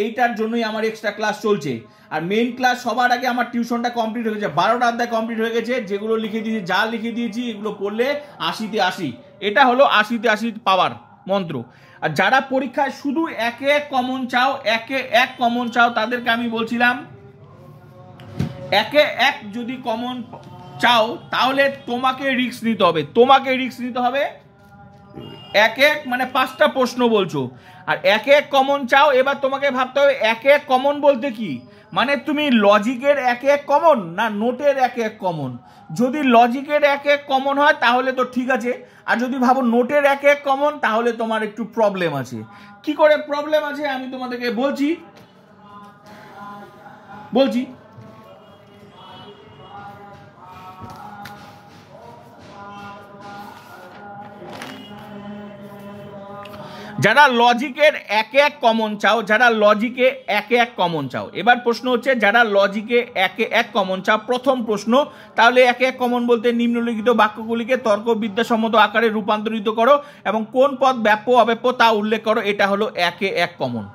এইটার জন্যই আমার এক্সট্রা ক্লাস চলছে। আর মেইন ক্লাস সবার আগে আমার টিউশনটা কমপ্লিট হয়ে গেছে, 12টা অধ্যায় কমপ্লিট হয়ে গেছে। যেগুলো লিখে দিয়েছি, যা লিখে দিয়েছি এগুলো পড়লে 80-তে 80। এটা হলো 80-তে 80 পাওয়ার মন্ত্র। আর যারা পরীক্ষায় শুধু একে এক কমন চাও, একে এক কমন চাও, তাদেরকে আমি বলছিলাম একে এক যদি কমন চাও তাহলে তোমাকে রিস্ক নিতে হবে, তোমাকে রিস্ক নিতে হবে। এক এক মানে 5টা প্রশ্ন বলছো, আর এক এক কমন চাও। এবার তোমাকে ভাবতে হবে এক এক কমন বলতে কি, মানে তুমি লজিকের এক এক কমন না নোটের এক এক কমন? যদি লজিকের এক এক কমন হয় তাহলে তো ঠিক আছে, আর যদি ভাবো নোটের এক এক কমন তাহলে তোমার একটু প্রবলেম আছে। কি করে প্রবলেম আছে আমি তোমাদেরকে বলছি। যারা লজিকের এক এক কমন চাও, যারা লজিকে একে এক কমন চাও, এবার প্রশ্ন হচ্ছে যারা লজিকে একে এক কমন চাও, প্রথম প্রশ্ন, তাহলে একে এক কমন বলতে নিম্নলিখিত বাক্যগুলিকে তর্কবিদ্যাসম্মত আকারে রূপান্তরিত করো এবং কোন পদ ব্যাপ্য অব্যাপ্য তা উল্লেখ করো। এটা হলো একে এক কমন,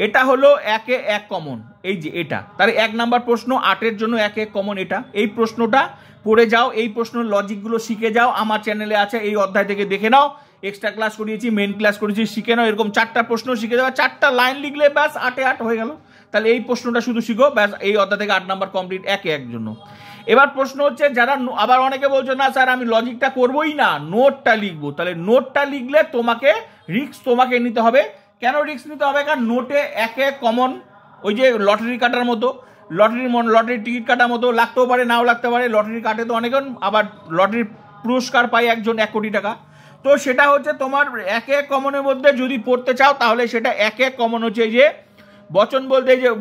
এটা হলো একে এক কমন, এই যে এটা। তাহলে 1 নাম্বার প্রশ্ন 8-এর জন্য একে এক কমন এটা। এই প্রশ্নটা পড়ে যাও, এই প্রশ্নের লজিকগুলো শিখে যাও, আমার চ্যানেলে আছে, এই অধ্যায় থেকে দেখে নাও। এক্সট্রা ক্লাস করিয়েছি, মেন ক্লাস করেছি, শিখে নাও। এরকম 4টা প্রশ্ন শিখে যাওয়া, 4টা লাইন লিখলে ব্যাস 8-এ 8 হয়ে গেল। তাহলে এই প্রশ্নটা শুধু শিখো, ব্যাস এই অধ্যায় থেকে 8 নাম্বার কমপ্লিট একে এক জন্য। এবার প্রশ্ন হচ্ছে যারা, আবার অনেকে বলছো না স্যার আমি লজিকটা করবোই না, নোটটা লিখবো। তাহলে নোটটা লিখলে তোমাকে রিস্ক তোমাকে নিতে হবে। কেন রিস্ক নিতে হবে? কারণ নোটে একে কমন ওই যে লটারি কাটার মতো, লটারির টিকিট কাটার মতো, লাগতেও পারে নাও লাগতে পারে, লটারি কাটে তো অনেকজন, আবার লটারির পুরস্কার পায় একজন 1 কোটি টাকা। তো সেটা হচ্ছে তোমার এক কমনের মধ্যে যদি পড়তে চাও তাহলে সেটা এক কমন হচ্ছে এই যে বচন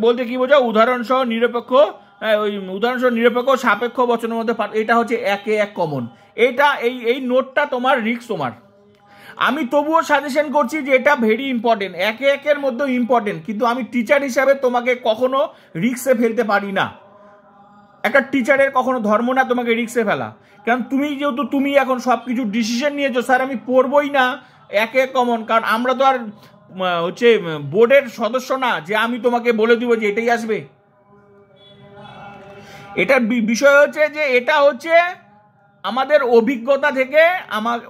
বলতে কি বোঝাও, উদাহরণসহ নিরপেক্ষ, ওই উদাহরণসহ নিরপেক্ষ সাপেক্ষ বচনের মধ্যে, এটা হচ্ছে এক কমন। এইটা এই নোটটা তোমার রিস্ক তোমার। আমি তবুও সাজেশন করছি যে এটা ভেরি ইম্পর্টেন্ট, একের মধ্যে ইম্পর্টেন্ট, কিন্তু আমি টিচার হিসাবে তোমাকে কখনো রিস্কে ফেলতে পারি না। একটা টিচারের কখনো ধর্ম না তোমাকে রিস্কে ফেলা, কারণ যেহেতু তুমি এখন সব কিছু ডিসিশন নিয়েছো, স্যার আমি পড়বই না এক কমন, কারণ আমরা তো আর হচ্ছে বোর্ডের সদস্য না যে আমি তোমাকে বলে দিব যে এটাই আসবে। এটার বিষয় হচ্ছে যে এটা হচ্ছে আমাদের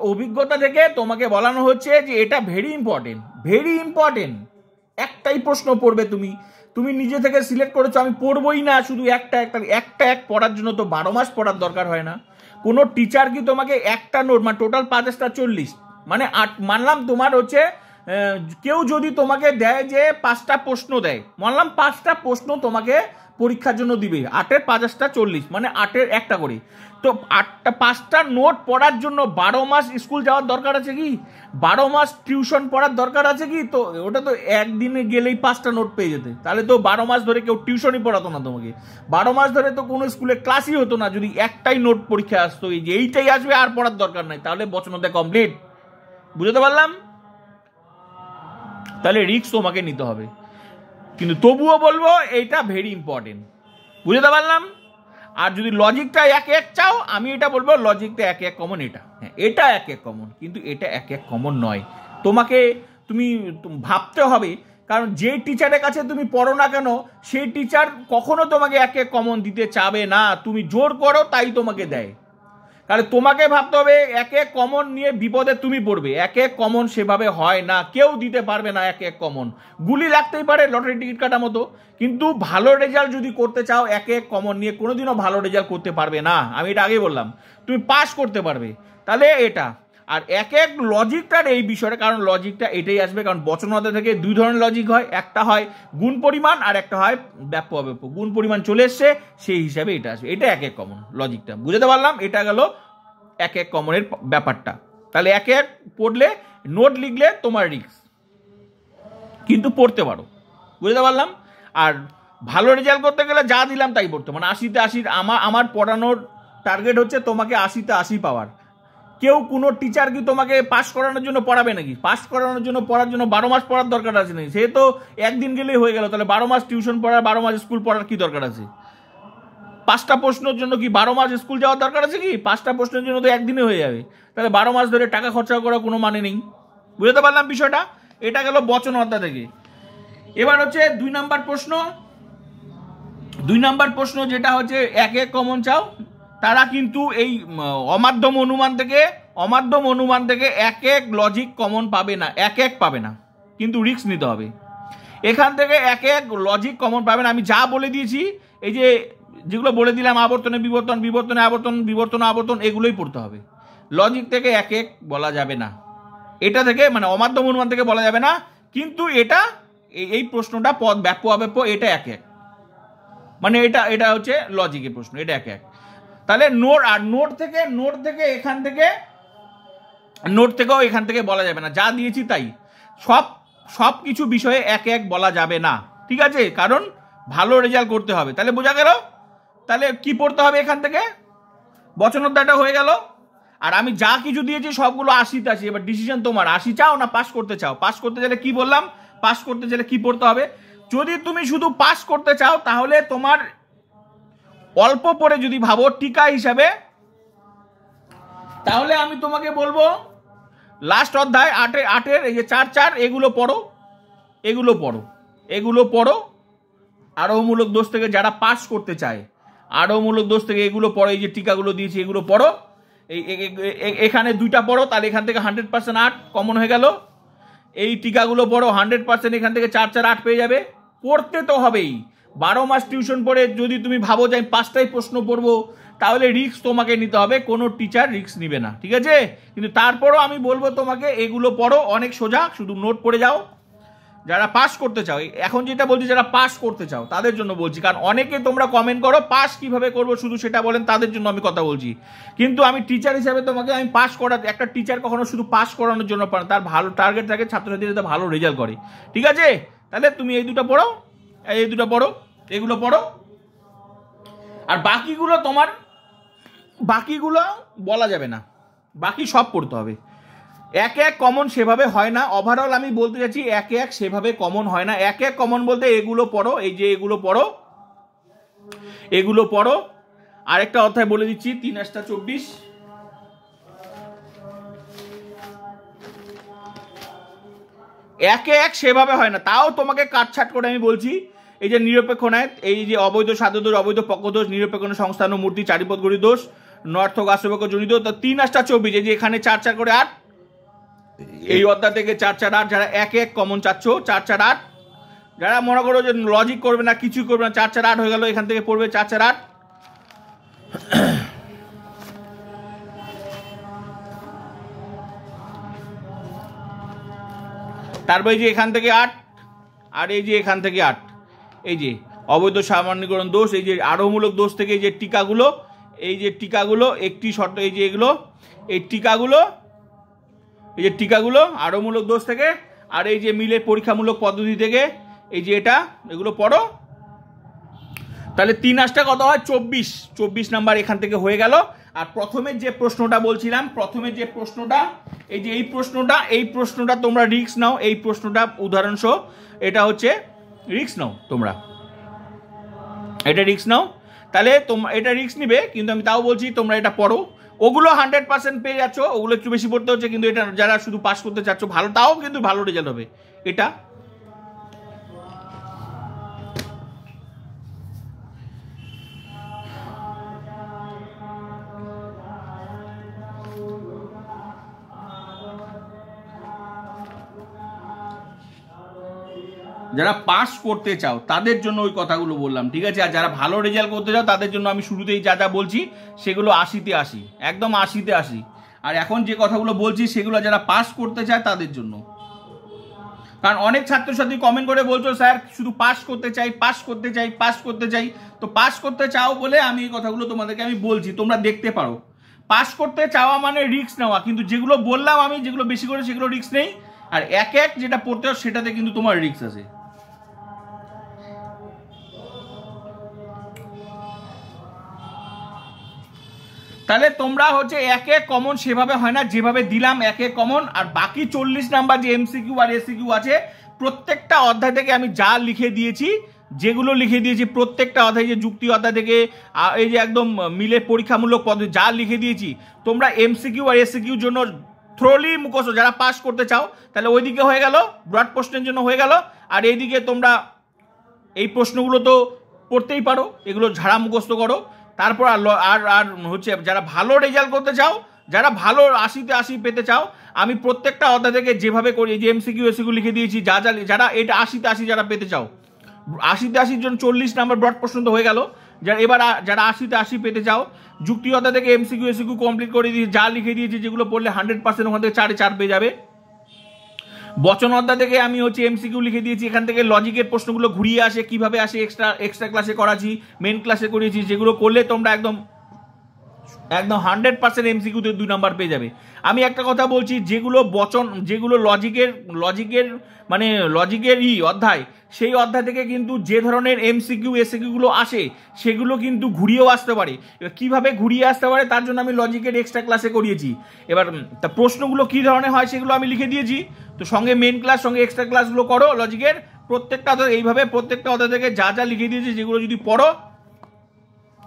অভিজ্ঞতা থেকে তোমাকে বলানো হচ্ছে যে এটা ভেরি ইম্পর্টেন্ট। একটাই প্রশ্ন পড়বে, তুমি নিজে থেকে সিলেক্ট করেছো আমি পড়বই না, শুধু একটা পড়ার জন্য তো 12 মাস পড়ার দরকার হয় না। কোনো টিচার কি তোমাকে একটা নোট, মানে টোটাল 5টা 40, মানে 8, মানলাম তোমার হচ্ছে কেউ যদি তোমাকে দেয় যে 5টা প্রশ্ন দেয়, মানলাম 5টা প্রশ্ন তোমাকে পরীক্ষার জন্য দিবে, 8 5টা 40, মানে 8 একটা করে, তো 5টা নোট পড়ার জন্য 12 মাস স্কুল যাওয়ার দরকার আছে কি? 12 মাস টিউশন পড়ার দরকার আছে কি? তো ওটা তো একদিনে গেলেই 5টা নোট পেয়ে যেতে, তাহলে তো 12 মাস ধরে কেউ টিউশনই পড়াতো না তোমাকে, 12 মাস ধরে তো কোনো স্কুলে ক্লাসই হতো না যদি একটাই নোট পরীক্ষা আসতো, এই যে এইটাই আসবে আর পড়ার দরকার নাই, তাহলে বচনতে কমপ্লিট। বুঝতে পারলাম? তাহলে রিস্ক তোমাকে নিতে হবে, কিন্তু তবুও বলবো এইটা ভেরি ইম্পর্টেন্ট। বুঝতে পারলাম? আর যদি লজিকটা এক চাও, আমি এটা বলবো লজিকটা এক কমন, এটা এক কমন, কিন্তু এটা এক কমন নয়। তুমি ভাবতে হবে, কারণ যে টিচারের কাছে তুমি পড়ো না কেন সেই টিচার কখনো তোমাকে এক কমন দিতে চাবে না, তুমি জোর করো তাই তোমাকে দেয়। তাহলে তোমাকে ভাবতে হবে এক কমন নিয়ে বিপদে তুমি পড়বে, এক কমন সেভাবে হয় না, কেউ দিতে পারবে না এক কমন। গুলি লাগতেই পারে লটারি টিকিট কাটার মতো, কিন্তু ভালো রেজাল্ট যদি করতে চাও এক কমন নিয়ে কোনোদিনও ভালো রেজাল্ট করতে পারবে না। আমি এটা আগেই বললাম, তুমি পাস করতে পারবে, তাহলে এটা। আর এক লজিকটার এই বিষয়টা, কারণ লজিকটা এটাই আসবে, কারণ বচনতা থেকে 2 ধরনের লজিক হয়, একটা হয় গুণ পরিমাণ আর একটা হয় ব্যাপ্য অব্যাপ্য। গুণ পরিমাণ চলে এসছে, সেই হিসাবে এটা আসবে, এটা এক কমন লজিকটা। বুঝতে পারলাম? এটা গেল এক কমনের ব্যাপারটা। তাহলে এক পড়লে নোট লিখলে তোমার রিস্ক, কিন্তু পড়তে পারো। বুঝতে পারলাম? আর ভালো রেজাল্ট করতে গেলে যা দিলাম তাই পড়তে, মানে 80তে 80, আমার পড়ানোর টার্গেট হচ্ছে তোমাকে 80তে 80 পাওয়ার। কেউ কোনো টিচার কি তোমাকে পাস করানোর জন্য পড়াবে নাকি? পাস করানোর জন্য পড়ার জন্য 12 মাস পড়ার দরকার আছে নাকি? সে তো একদিন গেলেই হয়ে গেল, তাহলে 12 মাস টিউশন পড়ার, 12 মাস স্কুল পড়ার কি দরকার আছে? 5টা প্রশ্নের জন্য কি 12 মাস স্কুল যাওয়ার দরকার আছে কি? 5টা প্রশ্নের জন্য তো একদিনে হয়ে যাবে, তাহলে 12 মাস ধরে টাকা খরচা করার কোনো মানে নেই। বুঝতে পারলাম বিষয়টা? এটা গেল বচন অধ্যায় থেকে। এবার হচ্ছে 2 নাম্বার প্রশ্ন, যেটা হচ্ছে এক কমন চাও, তারা কিন্তু এই অমাধ্যম অনুমান থেকে এক লজিক কমন পাবে না, এক পাবে না, কিন্তু রিস্ক নিতে হবে। এখান থেকে এক লজিক কমন পাবে না। আমি যা বলে দিয়েছি, এই যেগুলো বলে দিলাম, আবর্তনে বিবর্তন, বিবর্তনে আবর্তন, বিবর্তন আবর্তন, এগুলোই পড়তে হবে। লজিক থেকে এক বলা যাবে না, এটা থেকে মানে অমাধ্যম অনুমান থেকে বলা যাবে না, কিন্তু এটা এই প্রশ্নটা পদ ব্যাপ্য অব্যাপ্য, এটা এক মানে এটা হচ্ছে লজিকের প্রশ্ন, এটা এক। তাহলে নোট থেকেও এখান থেকে বলা যাবে না, যা দিয়েছি তাই, সব কিছু বিষয়ে এক বলা যাবে না, ঠিক আছে? কারণ ভালো রেজাল্ট করতে হবে। তাহলে বোঝা গেল? তাহলে কি পড়তে হবে এখান থেকে? বচন অধ্যায়টা হয়ে গেল। আর আমি যা কিছু দিয়েছি সবগুলো 80তে 80। এবার ডিসিশন তোমার, 80 চাও না পাস করতে চাও। পাস করতে গেলে কি বললাম, পাস করতে গেলে কি পড়তে হবে? যদি তুমি শুধু পাস করতে চাও তাহলে তোমার অল্প পড়ে যদি ভাবো টিকা হিসাবে, তাহলে আমি তোমাকে বলবো লাস্ট অধ্যায় 8-8 এই যে 4-4 এগুলো পড়ো। আরোহমূলক দোষ থেকে যারা পাস করতে চায়, আরোহমূলক দোষ থেকে এগুলো পড়ো, এই যে টিকাগুলো দিয়েছি এগুলো পড়ো। এখানে 2টা পড়ো, তাহলে এখান থেকে 100% 8 কমন হয়ে গেল। এই টিকাগুলো পড়ো, 100% এখান থেকে 4-4 8 পেয়ে যাবে। পড়তে তো হবেই। 12 মাস টিউশন পড়ে যদি তুমি ভাবো যে আমি 5টাই প্রশ্ন পড়বো, তাহলে রিস্ক তোমাকে নিতে হবে, কোনো টিচার রিস্ক নিবে না, ঠিক আছে? কিন্তু তারপরও আমি বলবো তোমাকে এগুলো পড়ো, অনেক সোজা, শুধু নোট পড়ে যাও। যারা পাস করতে চাও, এখন যেটা বলছি যারা পাস করতে চাও তাদের জন্য বলছি, কারণ অনেকে তোমরা কমেন্ট করো পাস কিভাবে করবো শুধু সেটা বলেন, তাদের জন্য আমি কথা বলছি। কিন্তু আমি টিচার হিসাবে তোমাকে আমি পাস করা, একটা টিচার কখনো শুধু পাস করানোর জন্য পারে, তার ভালো টার্গেট থাকে ছাত্রছাত্রীরা যাতে ভালো রেজাল্ট করে। ঠিক আছে, তাহলে তুমি এই দুটো পড়ো, এই দুটো পড়ো, এগুলো পড়ো। আর বাকিগুলো তোমার, বাকিগুলো বলা যাবে না, বাকি সব পড়তে হবে। এক এক কমন সেভাবে হয় না, ওভারঅল আমি বলতে চাচ্ছি এক এক সেভাবে কমন হয় না। এক এক কমন বলতে এগুলো পড়ো, এই যে এগুলো পড়ো, এগুলো পড়ো। আরেকটা অধ্যায় বলে দিচ্ছি 3 × 24, একে এক সেভাবে হয় না, তাও তোমাকে কাটছাট করে আমি বলছি। এই যে নিরপেক্ষ ন্যায়, এই যে অবৈধ সাধ্যদোষ, অবৈধ পক্ষদোষ, নিরপেক্ষ সংস্থান মূর্তি, চারিপদ গড়ি দোষ, নর্থক আশ্রবক জড়িত, 3 × 24, এই যে এখানে 4 4 করে 8, এই অধ্যায় থেকে 4 4 8, যারা এক এক কমন চাচ্ছ 4 4 8, যারা মনে করো যে লজিক করবে না, কিছুই করবে না, 4 4 8 হয়ে গেল, এখান থেকে পড়বে 4 4 8। তারপর এই যে এখান থেকে 8, আর এই যে এখান থেকে 8, এই যে অবৈধ সামান্যীকরণ দোষ, এই যে আরোহমূলক দোষ থেকে এই যে টিকাগুলো, এই যে টিকাগুলো একটি শর্ত, এই যে এগুলো, এই টিকাগুলো, এই যে টিকাগুলো আরোহমূলক দোষ থেকে, আর এই যে মিলে পরীক্ষামূলক পদ্ধতি থেকে, এই যে এটা, এগুলো পড়ো। তাহলে 3 × 8 কত হয়? 24 নাম্বার এখান থেকে হয়ে গেল। আর প্রথমে যে প্রশ্নটা বলছিলাম, প্রথমে যে প্রশ্নটা, এই যে এই প্রশ্নটা তোমরা রিস্ক নাও, এই প্রশ্নটা উদাহরণসহ, এটা হচ্ছে রিস্ক নাও, তোমরা এটা রিস্ক নাও। তাহলে তোমরা এটা রিস্ক নিবে, কিন্তু আমি তাও বলছি তোমরা এটা পড়ো। ওগুলো 100% পেয়ে যাচ্ছ, ওগুলো একটু বেশি পড়তে হচ্ছে, কিন্তু এটা যারা শুধু পাস করতে চাচ্ছ ভালো, তাও কিন্তু ভালো রেজাল্ট হবে এটা। যারা পাস করতে চাও তাদের জন্য ওই কথাগুলো বললাম, ঠিক আছে। আর যারা ভালো রেজাল্ট করতে চাও তাদের জন্য আমি শুরুতেই যা যা বলছি সেগুলো 80-তে 80, একদম 80-তে 80। আর এখন যে কথাগুলো বলছি সেগুলো যারা পাস করতে চায় তাদের জন্য। কারণ অনেক ছাত্রছাত্রী কমেন্ট করে বলছো স্যার শুধু পাস করতে চাই, পাস করতে চাই, পাস করতে চাই। তো পাস করতে চাও বলে আমি এই কথাগুলো তোমাদেরকে আমি বলছি, তোমরা দেখতে পারো। পাস করতে চাওয়া মানে রিস্ক নেওয়া, কিন্তু যেগুলো বললাম আমি, যেগুলো বেশি করে সেগুলো রিস্ক নেই। আর এক এক যেটা পড়তে হয় সেটাতে কিন্তু তোমার রিস্ক আছে। তাহলে তোমরা হচ্ছে এক এক কমন সেভাবে হয় না, যেভাবে দিলাম এক এক কমন। আর বাকি 40 নাম্বার যে এমসিকিউ আর এসিকিউ আছে, প্রত্যেকটা অধ্যায় থেকে আমি যা লিখে দিয়েছি, যেগুলো লিখে দিয়েছি প্রত্যেকটা অধ্যায়, যে যুক্তি অধ্যায় থেকে এই যে একদম মিলে পরীক্ষামূলক পদ্ধতি যা লিখে দিয়েছি, তোমরা এমসিকিউ আর এসিকিউর জন্য থ্রোলি মুখস্থ যারা পাস করতে চাও, তাহলে ওইদিকে হয়ে গেল, ব্রড প্রশ্নের জন্য হয়ে গেল। আর এইদিকে তোমরা এই প্রশ্নগুলো তো পড়তেই পারো, এগুলো ঝাড়া মুখস্থ করো। তারপর আর হচ্ছে যারা ভালো রেজাল্ট করতে চাও, যারা ভালো 80-তে 80 পেতে চাও, আমি প্রত্যেকটা অধ্যায় থেকে যেভাবে করি, যে এমসিকিউ এসিকিউ লিখে দিয়েছি, যারা এটা 80-তে 80 যারা পেতে চাও, 80-তে 80 জন 40 নাম্বার ব্রড প্রশ্ন তো হয়ে গেল। এবার যারা 80-তে 80 পেতে চাও, যুক্তি অধ্যায় থেকে এমসিকিউ এসিকিউ কমপ্লিট করে দিয়েছি, যা লিখে দিয়েছি, যেগুলো পড়লে 100% ওখান থেকে 4-এ 4 পেয়ে যাবে। বচন অধ্যায় থেকে আমি হচ্ছে এমসিকিউ লিখে দিয়েছি, এখান থেকে লজিকের প্রশ্নগুলো ঘুরিয়ে আসে, কিভাবে আসে, এক্সট্রা ক্লাসে করাছি, মেন ক্লাসে করিয়েছি, যেগুলো করলে তোমরা একদম 100% এমসিকিউতে 2 নাম্বার পেয়ে যাবে। আমি একটা কথা বলছি, যেগুলো বচন, যেগুলো লজিকের মানে লজিকের অধ্যায়, সেই অধ্যায় থেকে কিন্তু যে ধরনের এমসিকিউ এসিকিউগুলো আসে সেগুলো কিন্তু ঘুরিয়েও আসতে পারে। এবার কীভাবে ঘুরিয়ে আসতে পারে তার জন্য আমি লজিকের এক্সট্রা ক্লাসে করিয়েছি। এবার তা প্রশ্নগুলো কী ধরনের হয় সেগুলো আমি লিখে দিয়েছি। তো সঙ্গে মেন ক্লাস, সঙ্গে এক্সট্রা ক্লাসগুলো করো লজিকের প্রত্যেকটা অধ্যায়, এইভাবে প্রত্যেকটা অধ্যায় থেকে যা যা লিখে দিয়েছি, যেগুলো যদি পড়ো,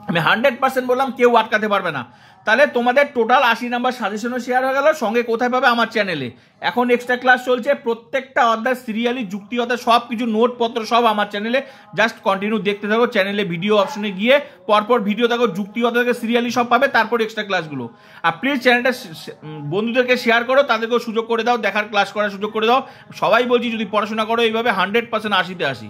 আমি 100% বললাম, কেউ আটকাতে পারবে না। তাহলে তোমাদের টোটাল 80 নাম্বার সাজেশনও শেয়ার হয়ে গেল। সঙ্গে কোথায় পাবে? আমার চ্যানেলে। এখন এক্সট্রা ক্লাস চলছে, প্রত্যেকটা অধ্যায় সিরিয়ালি, যুক্তি অধ্যায় সব কিছু, নোটপত্র সব আমার চ্যানেলে। জাস্ট কন্টিনিউ দেখতে থাকো, চ্যানেলে ভিডিও অপশনে গিয়ে পরপর ভিডিও দেখো, যুক্তি অধ্যায় থেকে সিরিয়ালি সব পাবে, তারপর এক্সট্রা ক্লাসগুলো। আর প্লিজ চ্যানেলটা বন্ধুদেরকে শেয়ার করো, তাদেরকেও সুযোগ করে দাও, দেখার ক্লাস করার সুযোগ করে দাও। সবাই বলছি যদি পড়াশোনা করো এইভাবে 100% 80-তে 80।